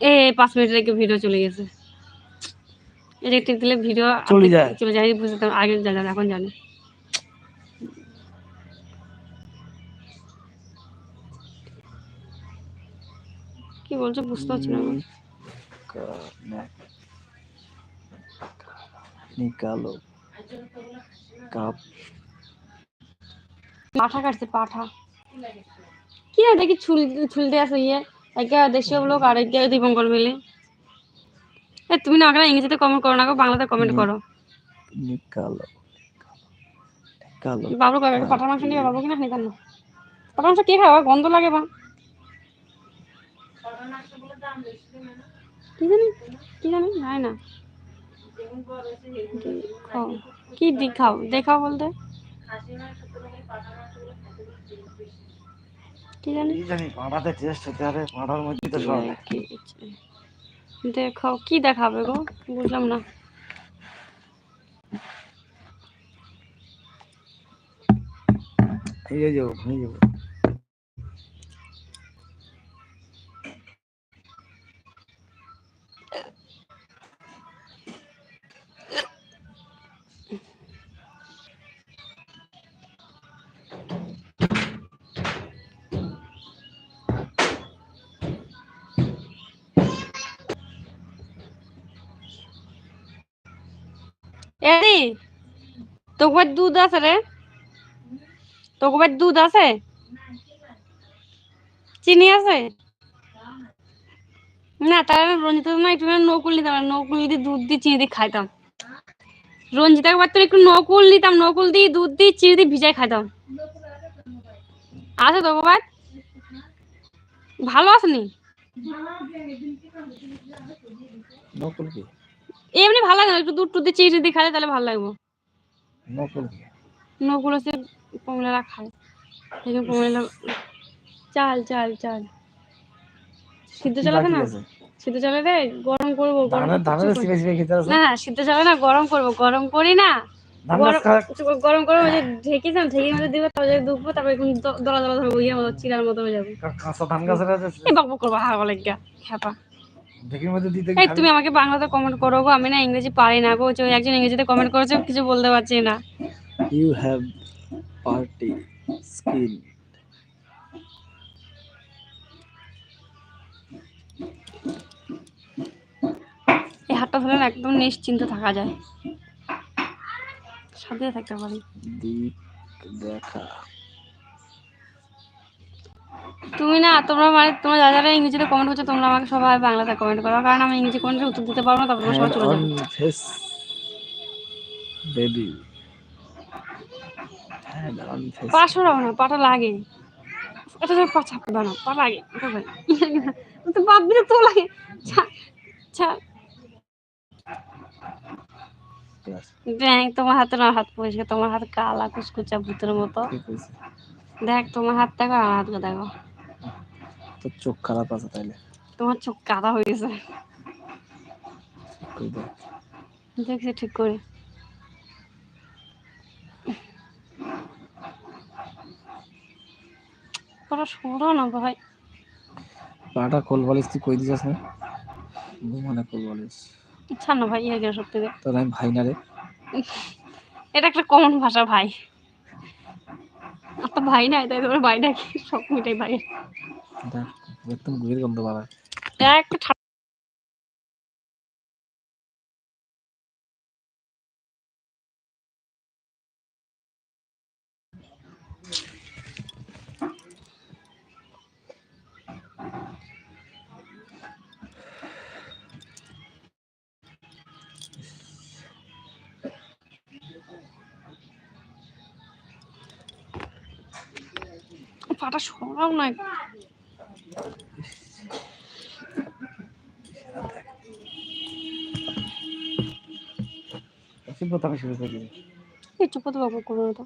এই 5 মিনিট রেখে ভিডিও চলে গেছে। ইলেকট্রিক দিলে ভিডিও চলে যায় বুঝতে আগে জানি এখন জানি। কি বলছো বুঝতে পারছি না। নিকালো কাপ পাঠা কাটছে পাঠা কি আর দেখি ছুলতে আছে ইয়ে একে দেশীয় লোক আর একে দীপঙ্কর মিলে। তুমি না আগে ইংরেজিতে কমেন্ট করো না গো, বাংলাতে কমেন্ট করো। নিকালো নিকালো বাবু কবে পাঠার মাংস নিয়ে বাবু কিনা নিতাম না। পাঠার মাংস কে খাওয়া গন্ধ লাগে বা কি জানি হয় না। কি দেখাও দেখাও বলতে কি জানি পাড়াতে টেস্ট হতে হবে, পাড়ার মধ্যে তো সব দেখাও কি দেখাবে গো বুঝলাম না। এই যাবো এদি তোর দুধ আছে রে, তোর দুধ আছে, চিনি আছে না? তাহলে রঞ্জিত না একটু নকুল নিতাম, নকুল দিয়ে দুধ দিয়ে চিনি দিয়ে খাইতাম। রঞ্জিতা একবার একটু নকুল নিতাম, নকুল দিয়ে দুধ দিয়ে চিনি দিয়ে ভিজাই খাইতাম। আছে তোর ভালো আসেনি এমনি ভালো লাগে না, একটু দুধ টুধ দিয়ে চিনি দিয়ে খাইলে তাহলে ভালো লাগবে। নকুল হচ্ছে কমলারা খায়, কমলা চাল চাল চাল সিদ্ধ চালাতে না, সিদ্ধ চালাতে গরম করবো, না সিদ্ধ চালে না গরম করবো, গরম করি না গরম করে ঢেকেছিলাম, ঢেকে মধ্যে দিব, তারপরে দুধবো, তারপরে দলা দলা ধরবো, ইয়ে মতো চিরার মতো হয়ে যাবে। বকবক করবো হাগো লাগিয়া খেপা। এই তুমি আমাকে বাংলাতে কমেন্ট করো গো, আমি না ইংরেজি পারি না গো। একজন ইংরেজিতে কমেন্ট করেছে, কিছু বলতে পারছি না। You have party skin. এই হাতটা ধরে না একদম নিশ্চিন্ত থাকা যায়, সাথে থাকতে পারি। দেখা তুমি না তোমরা মানে তোমরা যারা যারা ইংরেজিতে কমেন্ট করছো তোমরা আমাকে সবাই বাংলাতে কমেন্ট করো, কারণ আমি ইংরেজি কমেন্টের উত্তর দিতে পারবো না, তারপর সবাই চলে যাবে। বেবি পাশরাও না, পাটা লাগে, এটা তো পা ছাপবে না, পা লাগে তো বাপ দিলে তো লাগে। দেখ তোমার হাতে না হাত পরিষ্কার, তোমার হাত কালা কুচকুচা ভূতের মতো। দেখ তোমার হাত দেখো আর হাতকে দেখো, তোর চোখ খারাপ আছে তাইলে, তোমার চোখ কাদা হয়ে গেছে। দেখছি ঠিক করে। ওরা সরো না ভাই, পাটা কোল বালিশ তুই কই দিছস না? মানে কোল বালিশ ইচ্ছা না ভাই, ইয়ে গেল সত্যি তোর আমি ভাই না রে। এটা একটা কমন ভাষা ভাই, আপনার ভাই নাই তাই তোমার ভাই নাকি সব মিটাই ভাই। একদম গুয়ের গন্ধ বাড়ায়। একটু পাটা সরাও না। চুপ করতে বাবু করো তো।